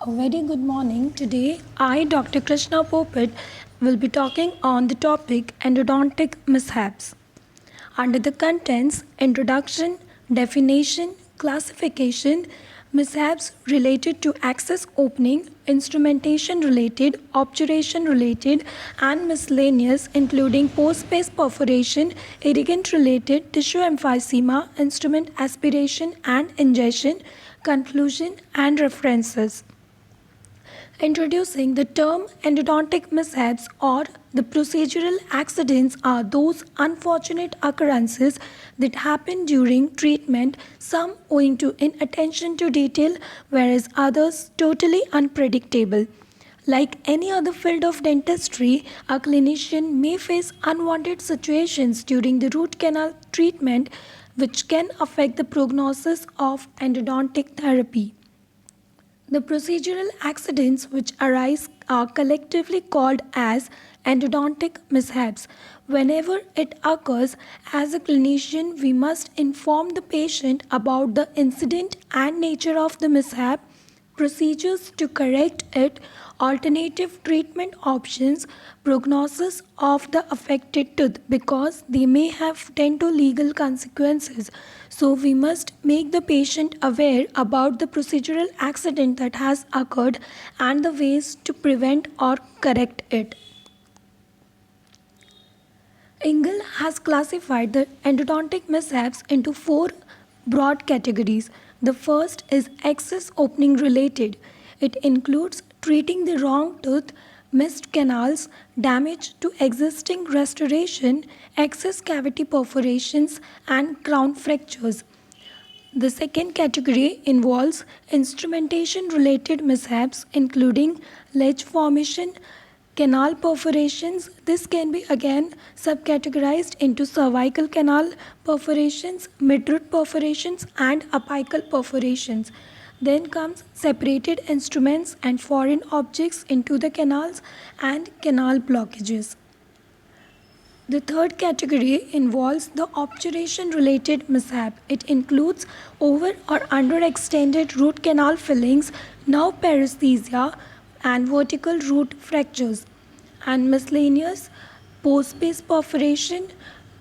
A very good morning. Today, I, Dr. Krishna Popit, will be talking on the topic endodontic mishaps. Under the contents Introduction, Definition, Classification, mishaps related to access opening, instrumentation related, obturation related, and miscellaneous, including post space perforation, irrigant related, tissue emphysema, instrument aspiration and ingestion, conclusion, and references. Introducing the term endodontic mishaps or the procedural accidents are those unfortunate occurrences that happen during treatment, some owing to inattention to detail, whereas others totally unpredictable. Like any other field of dentistry, a clinician may face unwanted situations during the root canal treatment which can affect the prognosis of endodontic therapy. The procedural accidents which arise are collectively called as endodontic mishaps. Whenever it occurs, as a clinician, we must inform the patient about the incident and nature of the mishap, procedures to correct it, alternative treatment options, prognosis of the affected tooth because they may have dental legal consequences. So we must make the patient aware about the procedural accident that has occurred and the ways to prevent or correct it. Engel has classified the endodontic mishaps into four broad categories. The first is excess opening related. It includes treating the wrong tooth, missed canals, damage to existing restoration, excess cavity perforations, and crown fractures. The second category involves instrumentation related mishaps, including ledge formation, canal perforations. This can be again subcategorized into cervical canal perforations, midroot perforations, and apical perforations. Then comes separated instruments and foreign objects into the canals and canal blockages. The third category involves the obturation related mishap. It includes over or underextended root canal fillings, nerve paresthesia, and vertical root fractures, and miscellaneous post space perforation,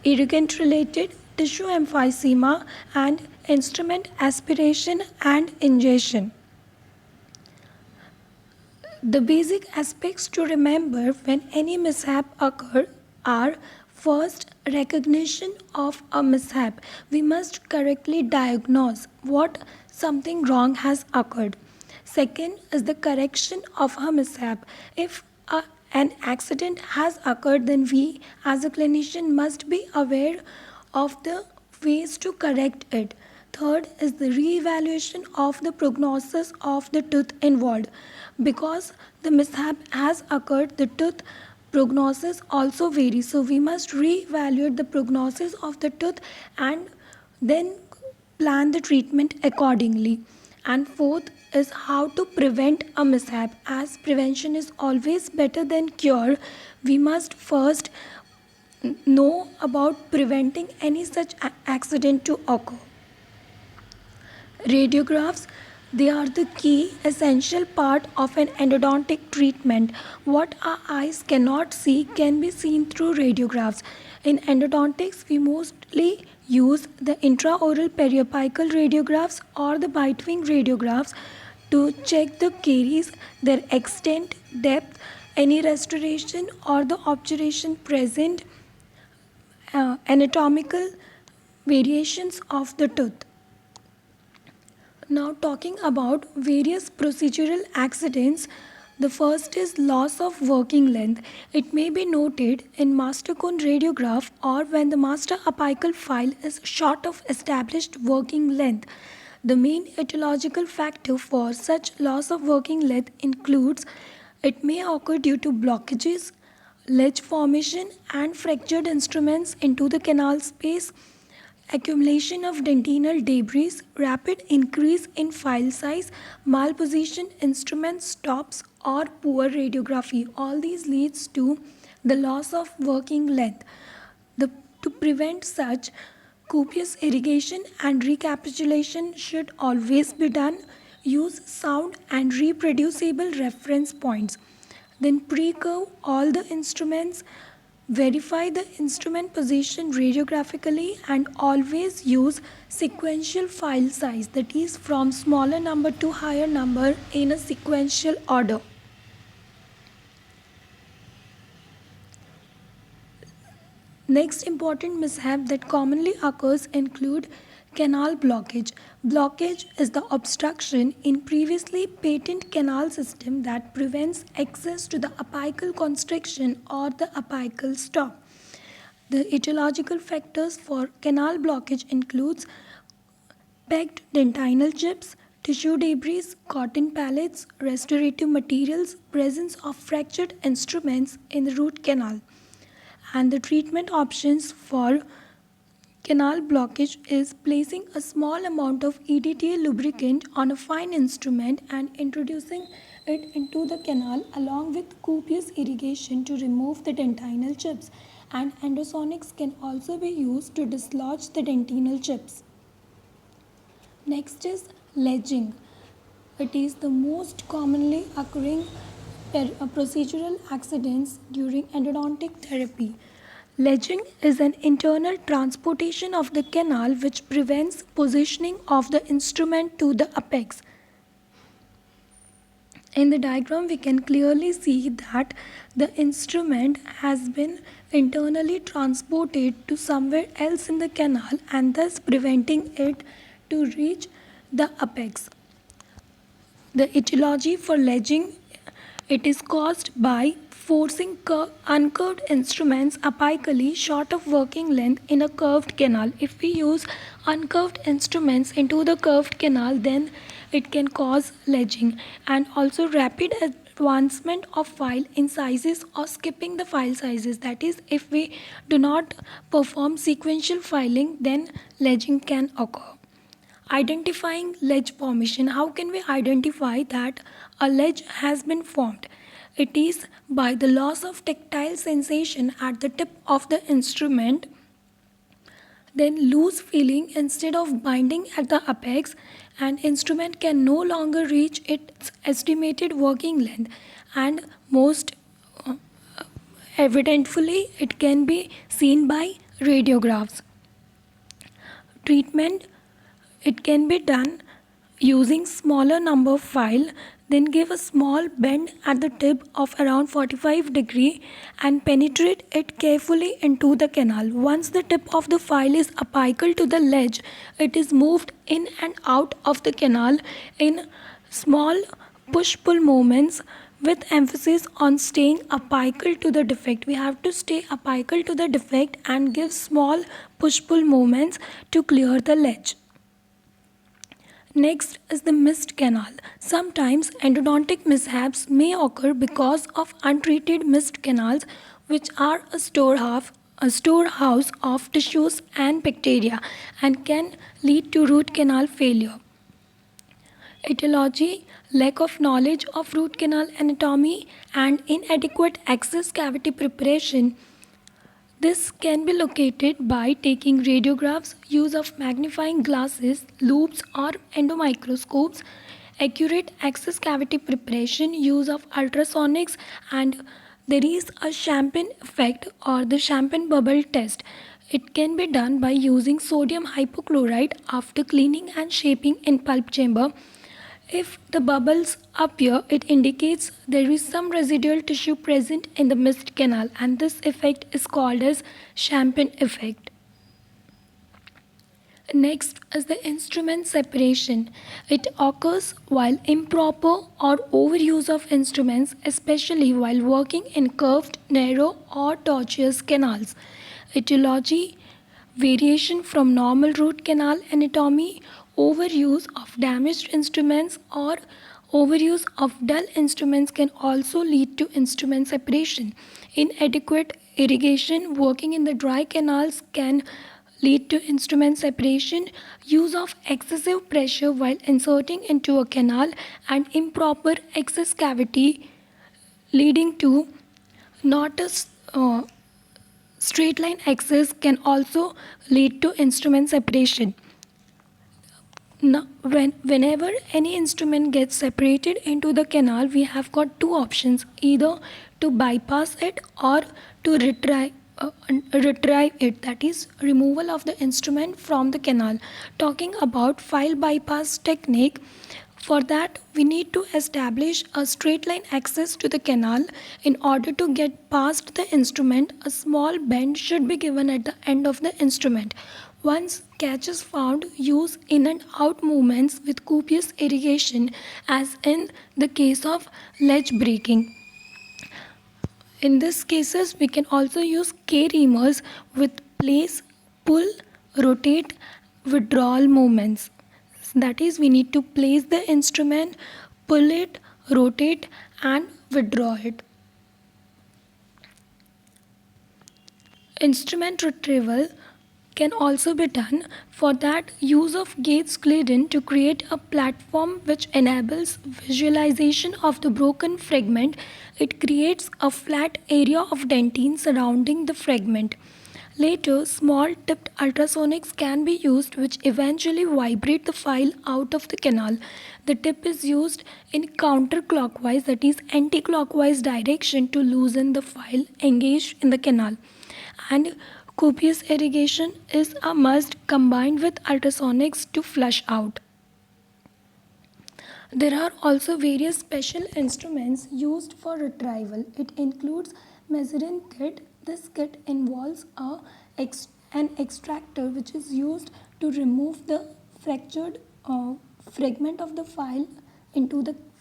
irrigant related, tissue emphysema, and instrument aspiration and ingestion. The basic aspects to remember when any mishap occur are first recognition of a mishap. We must correctly diagnose what something wrong has occurred. Second is the correction of a mishap. If an accident has occurred, then we as a clinician must be aware of the ways to correct it. Third is the re-evaluation of the prognosis of the tooth involved. Because the mishap has occurred, the tooth prognosis also varies. So we must re-evaluate the prognosis of the tooth and then plan the treatment accordingly. And fourth is how to prevent a mishap. As prevention is always better than cure, we must first know about preventing any such accident to occur. Radiographs, they are the key essential part of an endodontic treatment. What our eyes cannot see can be seen through radiographs. In endodontics, we mostly use the intraoral periapical radiographs or the bite-wing radiographs to check the caries, their extent, depth, any restoration or the obturation present, anatomical variations of the tooth. Now, talking about various procedural accidents, the first is loss of working length. It may be noted in master cone radiograph or when the master apical file is short of established working length. The main etiological factor for such loss of working length includes it may occur due to blockages, ledge formation, and fractured instruments into the canal space, accumulation of dentinal debris, rapid increase in file size, malpositioned instrument stops, or poor radiography. All these leads to the loss of working length. To prevent such, copious irrigation and recapitulation should always be done. Use sound and reproducible reference points. Then pre-curve all the instruments. Verify the instrument position radiographically and always use sequential file size, that is from smaller number to higher number in a sequential order. Next important mishap that commonly occurs include canal blockage. Blockage is the obstruction in previously patent canal system that prevents access to the apical constriction or the apical stop. The etiological factors for canal blockage includes pegged dentinal chips, tissue debris, cotton pellets, restorative materials, presence of fractured instruments in the root canal. And the treatment options for canal blockage is placing a small amount of EDTA lubricant on a fine instrument and introducing it into the canal along with copious irrigation to remove the dentinal chips. And endosonics can also be used to dislodge the dentinal chips. Next is ledging. It is the most commonly occurring procedural accidents during endodontic therapy. Ledging is an internal transportation of the canal which prevents positioning of the instrument to the apex. In the diagram, we can clearly see that the instrument has been internally transported to somewhere else in the canal and thus preventing it to reach the apex. The etiology for ledging, it is caused by forcing uncurved instruments apically short of working length in a curved canal. If we use uncurved instruments into the curved canal, then it can cause ledging. And also rapid advancement of file in sizes or skipping the file sizes. That is, if we do not perform sequential filing, then ledging can occur. Identifying ledge formation. How can we identify that a ledge has been formed? It is by the loss of tactile sensation at the tip of the instrument, then loose feeling instead of binding at the apex, and instrument can no longer reach its estimated working length, and most evidently it can be seen by radiographs. Treatment, it can be done using smaller number file, then give a small bend at the tip of around 45 degree and penetrate it carefully into the canal. Once the tip of the file is apical to the ledge, it is moved in and out of the canal in small push-pull movements with emphasis on staying apical to the defect. We have to stay apical to the defect and give small push-pull movements to clear the ledge. Next is the missed canal. Sometimes endodontic mishaps may occur because of untreated missed canals, which are a storehouse of tissues and bacteria and can lead to root canal failure. Etiology, lack of knowledge of root canal anatomy and inadequate access cavity preparation. This can be located by taking radiographs, use of magnifying glasses, loupes or endomicroscopes, accurate access cavity preparation, use of ultrasonics, and there is a Champagne effect or the Champagne bubble test. It can be done by using sodium hypochlorite after cleaning and shaping in pulp chamber. If the bubbles appear, it indicates there is some residual tissue present in the missed canal, and this effect is called as Champagne effect. Next is the instrument separation. It occurs while improper or overuse of instruments, especially while working in curved, narrow or tortuous canals. Etiology, variation from normal root canal anatomy, overuse of damaged instruments or overuse of dull instruments can also lead to instrument separation. Inadequate irrigation, working in the dry canals can lead to instrument separation. Use of excessive pressure while inserting into a canal and improper access cavity leading to not a straight line access can also lead to instrument separation. Now, whenever any instrument gets separated into the canal, we have got two options: either to bypass it or to retrieve it, that is, removal of the instrument from the canal. Talking about file bypass technique, for that we need to establish a straight line access to the canal. In order to get past the instrument, a small bend should be given at the end of the instrument. Once catch is found, use in and out movements with copious irrigation, as in the case of ledge breaking. In these cases, we can also use K-reamers with place, pull, rotate, withdrawal movements. That is, we need to place the instrument, pull it, rotate, and withdraw it. Instrument retrieval can also be done. For that, use of Gates Glidden to create a platform which enables visualization of the broken fragment. It creates a flat area of dentine surrounding the fragment. Later, small tipped ultrasonics can be used, which eventually vibrate the file out of the canal. The tip is used in counterclockwise, that is anti-clockwise direction, to loosen the file engaged in the canal. And copious irrigation is a must, combined with ultrasonics to flush out. There are also various special instruments used for retrieval. It includes measuring kit. This kit involves an extractor which is used to remove the fractured fragment of the file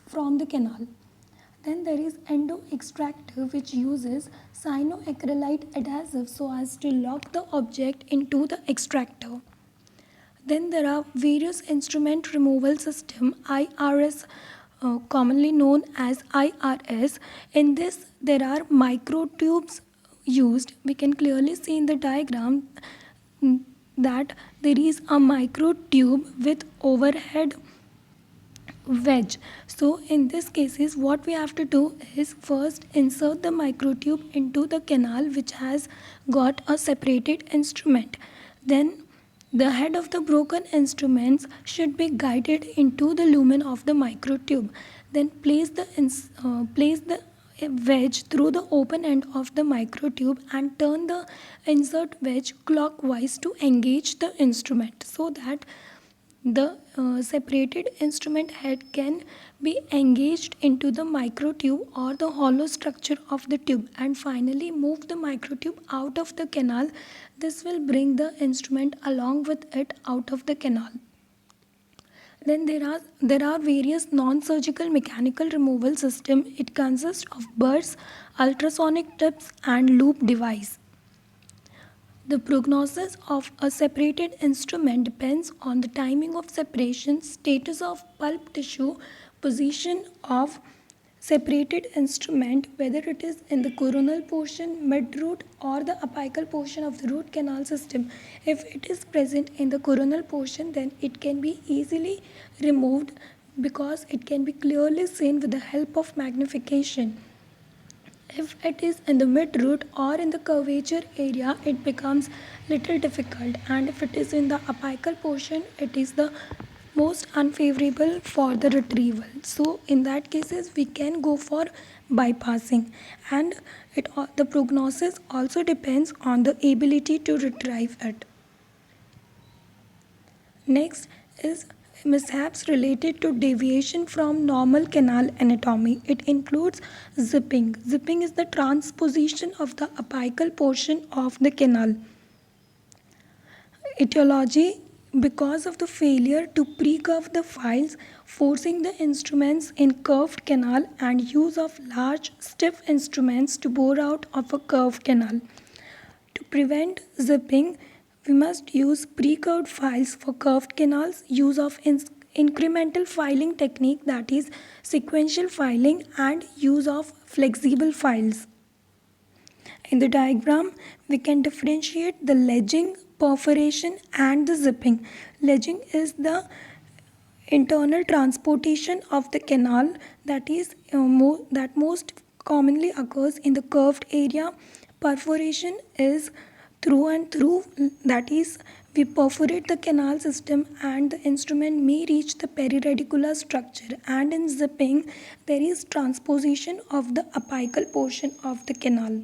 from the canal. Then there is endo extractor, which uses cyanoacrylate adhesive so as to lock the object into the extractor. Then there are various instrument removal system, IRS, commonly known as IRS. In this, there are microtubes used. We can clearly see in the diagram that there is a microtube with overhead wedge. So in this cases, what we have to do is first insert the microtube into the canal which has got a separated instrument. Then the head of the broken instruments should be guided into the lumen of the microtube. Then place the wedge through the open end of the microtube and turn the insert wedge clockwise to engage the instrument, so that the separated instrument head can be engaged into the microtube or the hollow structure of the tube, and finally move the microtube out of the canal. This will bring the instrument along with it out of the canal. Then there are various non-surgical mechanical removal system. It consists of burrs, ultrasonic tips, and loop device. The prognosis of a separated instrument depends on the timing of separation, status of pulp tissue, position of separated instrument, whether it is in the coronal portion, mid-root, or the apical portion of the root canal system. If it is present in the coronal portion, then it can be easily removed because it can be clearly seen with the help of magnification. If it is in the mid-root or in the curvature area, it becomes little difficult, and if it is in the apical portion, it is the most unfavorable for the retrieval. So in that cases, we can go for bypassing, and the prognosis also depends on the ability to retrieve it. Next is mishaps related to deviation from normal canal anatomy. It includes zipping. Zipping is the transposition of the apical portion of the canal. Etiology: because of the failure to pre-curve the files, forcing the instruments in curved canal, and use of large stiff instruments to bore out of a curved canal. To prevent zipping, we must use pre-curved files for curved canals, use of incremental filing technique, that is sequential filing, and use of flexible files. In the diagram, we can differentiate the ledging, perforation, and the zipping. Ledging is the internal transportation of the canal that most commonly occurs in the curved area. Perforation is through and through, that is We perforate the canal system and the instrument may reach the periradicular structure, and in zipping there is transposition of the apical portion of the canal.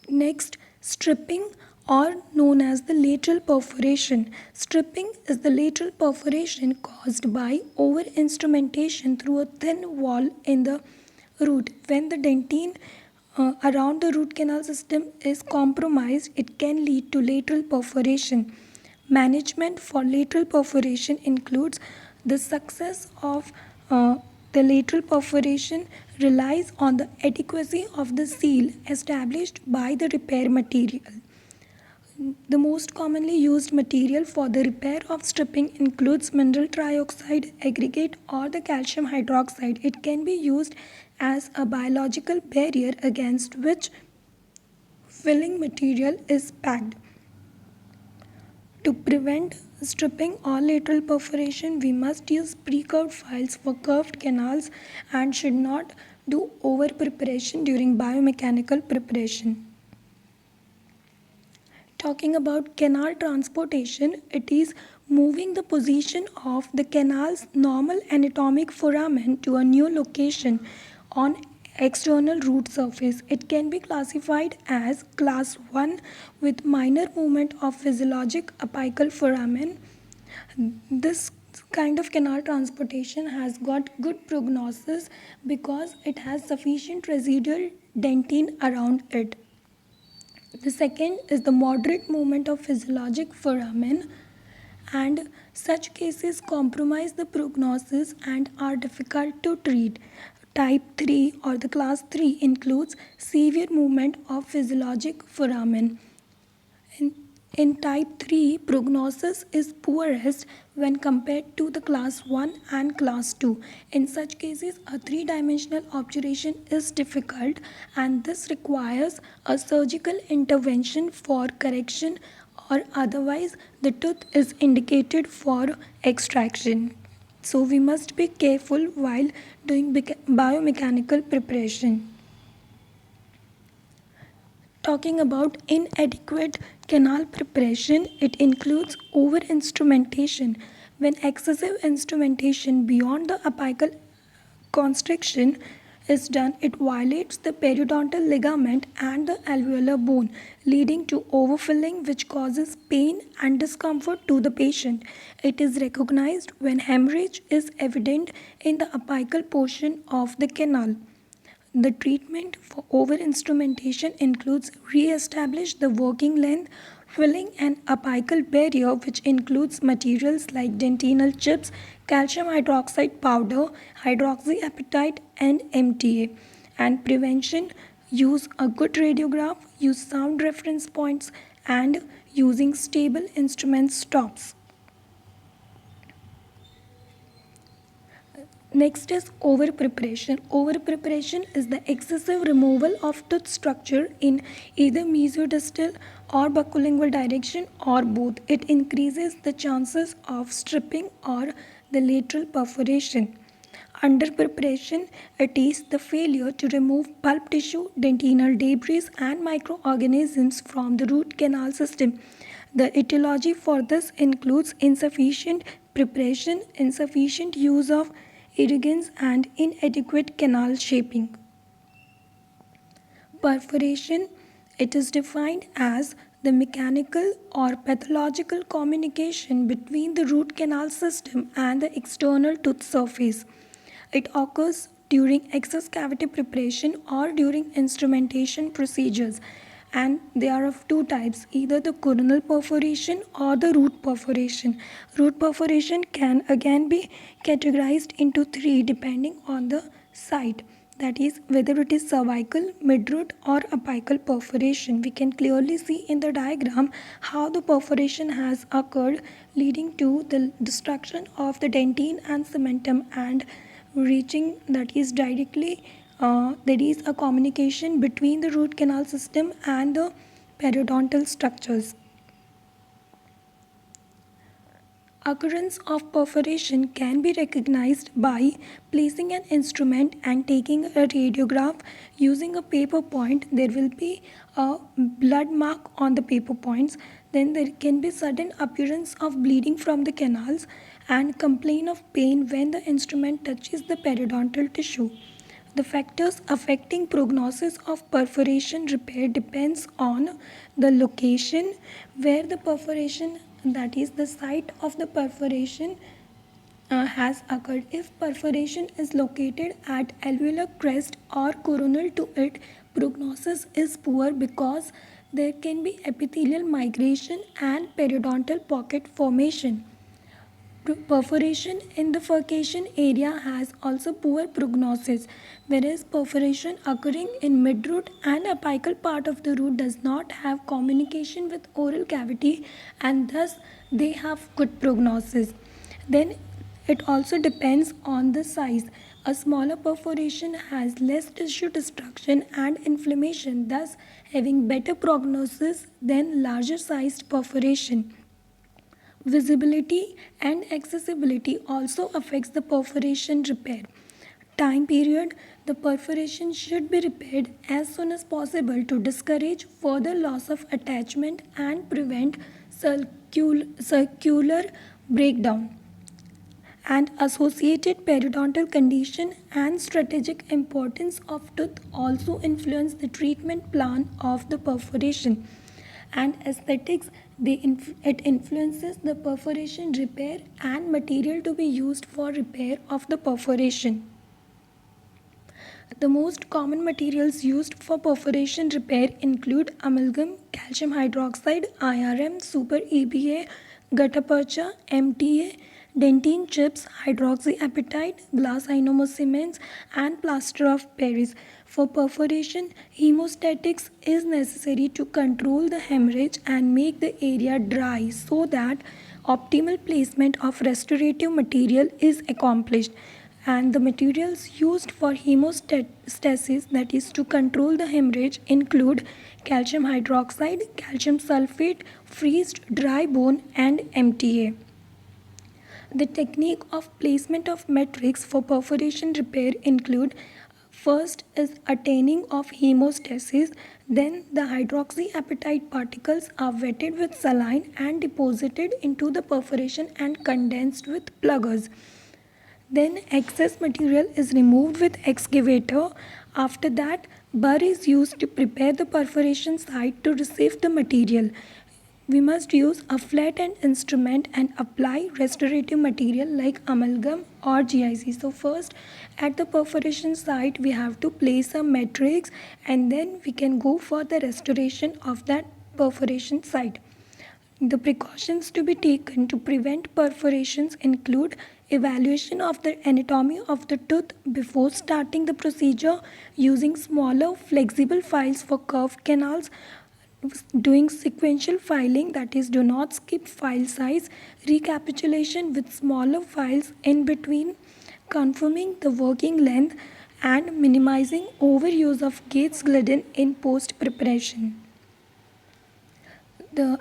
Next, stripping or known as the lateral perforation. Stripping is the lateral perforation caused by over instrumentation through a thin wall in the root. When the dentine around the root canal system is compromised, it can lead to lateral perforation. Management for lateral perforation includes the success of the lateral perforation relies on the adequacy of the seal established by the repair material. The most commonly used material for the repair of stripping includes mineral trioxide aggregate or the calcium hydroxide. It can be used as a biological barrier against which filling material is packed. To prevent stripping or lateral perforation, we must use pre-curved files for curved canals and should not do over preparation during biomechanical preparation. Talking about canal transportation, it is moving the position of the canal's normal anatomic foramen to a new location on external root surface. It can be classified as class 1 with minor movement of physiologic apical foramen. This kind of canal transportation has got good prognosis because it has sufficient residual dentine around it. The second is the moderate movement of physiologic foramen, and such cases compromise the prognosis and are difficult to treat. Type 3 or the class 3 includes severe movement of physiologic foramen. In type 3, prognosis is poorest when compared to the class 1 and class 2. In such cases, a three-dimensional obturation is difficult and this requires a surgical intervention for correction, or otherwise the tooth is indicated for extraction. So we must be careful while doing biomechanical preparation. Talking about inadequate canal preparation, it includes over instrumentation. When excessive instrumentation beyond the apical constriction is done, it violates the periodontal ligament and the alveolar bone, leading to overfilling, which causes pain and discomfort to the patient. It is recognized when hemorrhage is evident in the apical portion of the canal. The treatment for over-instrumentation includes re-establish the working length, filling an apical barrier, which includes materials like dentinal chips, calcium hydroxide powder, hydroxyapatite, and MTA. And prevention, use a good radiograph, use sound reference points, and using stable instrument stops. Next is over preparation. Over preparation is the excessive removal of tooth structure in either mesiodistal or buccolingual direction or both. It increases the chances of stripping or the lateral perforation. Under preparation, it is the failure to remove pulp tissue, dentinal debris, and microorganisms from the root canal system. The etiology for this includes insufficient preparation, insufficient use of irrigants, and inadequate canal shaping. Perforation, it is defined as the mechanical or pathological communication between the root canal system and the external tooth surface. It occurs during excess cavity preparation or during instrumentation procedures, and they are of two types, either the coronal perforation or the root perforation. Root perforation can again be categorized into three depending on the site, that is whether it is cervical, midroot, or apical perforation. We can clearly see in the diagram how the perforation has occurred, leading to the destruction of the dentine and cementum and reaching, that is directly there is a communication between the root canal system and the periodontal structures. Occurrence of perforation can be recognized by placing an instrument and taking a radiograph. Using a paper point, there will be a blood mark on the paper points. Then there can be sudden appearance of bleeding from the canals and complaint of pain when the instrument touches the periodontal tissue. The factors affecting prognosis of perforation repair depends on the location where the perforation, that is the site of the perforation, has occurred. If perforation is located at alveolar crest or coronal to it, prognosis is poor because there can be epithelial migration and periodontal pocket formation. Perforation in the furcation area has also poor prognosis, whereas perforation occurring in midroot and apical part of the root does not have communication with oral cavity and thus they have good prognosis. Then it also depends on the size. A smaller perforation has less tissue destruction and inflammation, thus having better prognosis than larger sized perforation. Visibility and accessibility also affects the perforation repair. Time period: the perforation should be repaired as soon as possible to discourage further loss of attachment and prevent circular breakdown. And associated periodontal condition and strategic importance of tooth also influence the treatment plan of the perforation. And aesthetics, it influences the perforation repair and material to be used for repair of the perforation. The most common materials used for perforation repair include amalgam, calcium hydroxide, IRM, super EBA, gutta percha, MTA, dentine chips, hydroxyapatite, glass ionomoscements, and plaster of Paris. For perforation, hemostatics is necessary to control the hemorrhage and make the area dry so that optimal placement of restorative material is accomplished. And the materials used for hemostasis, that is to control the hemorrhage, include calcium hydroxide, calcium sulfate, freezed dry bone, and MTA. The technique of placement of matrix for perforation repair include: first is attaining of hemostasis, then the hydroxyapatite particles are wetted with saline and deposited into the perforation and condensed with pluggers. Then excess material is removed with excavator. After that, burr is used to prepare the perforation site to receive the material. We must use a flat end instrument and apply restorative material like amalgam or GIC. So first at the perforation site we have to place a matrix and then we can go for the restoration of that perforation site. The precautions to be taken to prevent perforations include evaluation of the anatomy of the tooth before starting the procedure, using smaller flexible files for curved canals, doing sequential filing, that is do not skip file size, recapitulation with smaller files in between, confirming the working length, and minimizing overuse of Gates Glidden in post preparation. The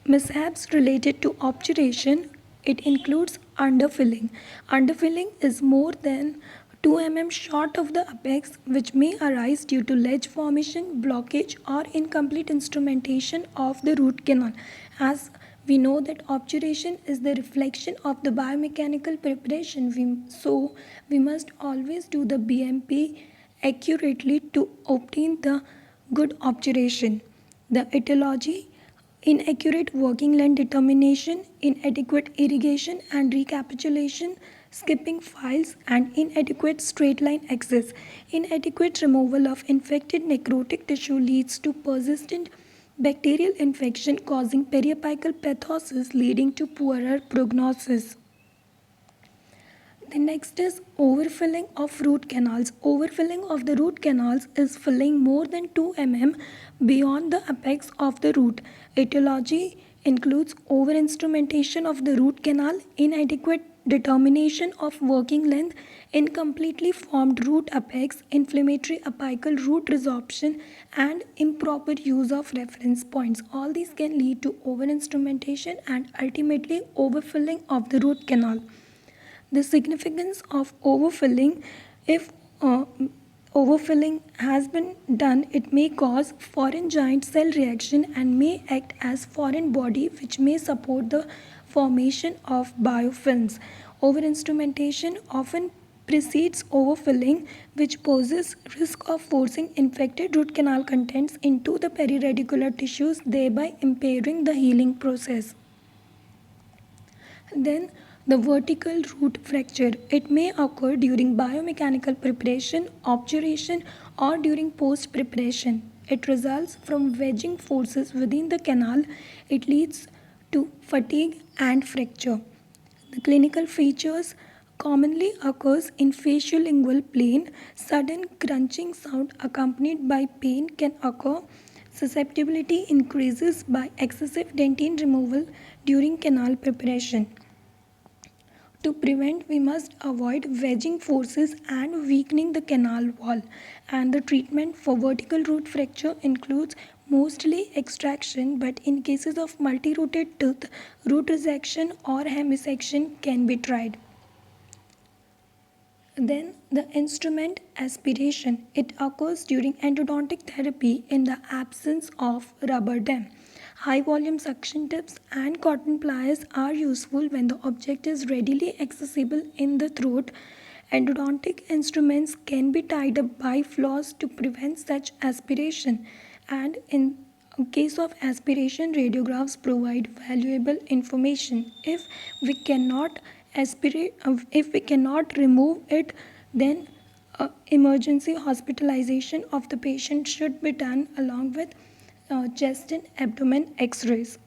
mishaps related to obturation, it includes underfilling. Underfilling is more than 2 mm short of the apex, which may arise due to ledge formation, blockage, or incomplete instrumentation of the root canal. As we know that obturation is the reflection of the biomechanical preparation, so we must always do the BMP accurately to obtain the good obturation. The etiology: inaccurate working length determination, inadequate irrigation and recapitulation, skipping files, and inadequate straight line access. Inadequate removal of infected necrotic tissue leads to persistent bacterial infection causing periapical pathosis leading to poorer prognosis. The next is overfilling of root canals. Overfilling of the root canals is filling more than 2 mm beyond the apex of the root. Etiology includes over-instrumentation of the root canal, inadequate determination of working length, incompletely formed root apex, inflammatory apical root resorption, and improper use of reference points. All these can lead to over-instrumentation and ultimately overfilling of the root canal. The significance of overfilling: if overfilling has been done, it may cause foreign giant cell reaction and may act as foreign body which may support the formation of biofilms. Overinstrumentation often precedes overfilling, which poses risk of forcing infected root canal contents into the periradicular tissues, thereby impairing the healing process. Then the vertical root fracture. It may occur during biomechanical preparation, obturation, or during post preparation. It results from wedging forces within the canal. It leads to fatigue and fracture. The clinical features commonly occurs in facial-lingual plane. Sudden crunching sound accompanied by pain can occur. Susceptibility increases by excessive dentine removal during canal preparation. To prevent, we must avoid wedging forces and weakening the canal wall. And the treatment for vertical root fracture includes mostly extraction, but in cases of multi-rooted tooth, root resection or hemisection can be tried. Then the instrument aspiration. It occurs during endodontic therapy in the absence of rubber dam. High volume suction tips and cotton pliers are useful when the object is readily accessible in the throat. Endodontic instruments can be tied up by floss to prevent such aspiration, and in case of aspiration, radiographs provide valuable information. We cannot if we cannot remove it, then emergency hospitalization of the patient should be done along with chest and abdomen x-rays.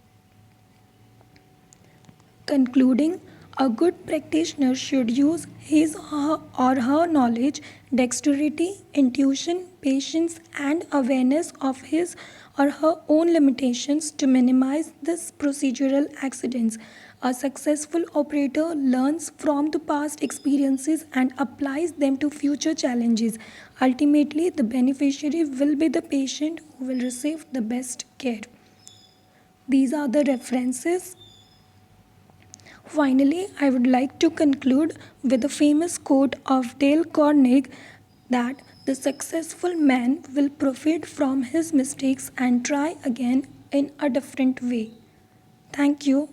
Concluding, a good practitioner should use his or her knowledge, dexterity, intuition, patience, and awareness of his or her own limitations to minimize this procedural accidents. A successful operator learns from the past experiences and applies them to future challenges. Ultimately, the beneficiary will be the patient who will receive the best care. These are the references. Finally, I would like to conclude with a famous quote of Dale Carnegie that the successful man will profit from his mistakes and try again in a different way. Thank you.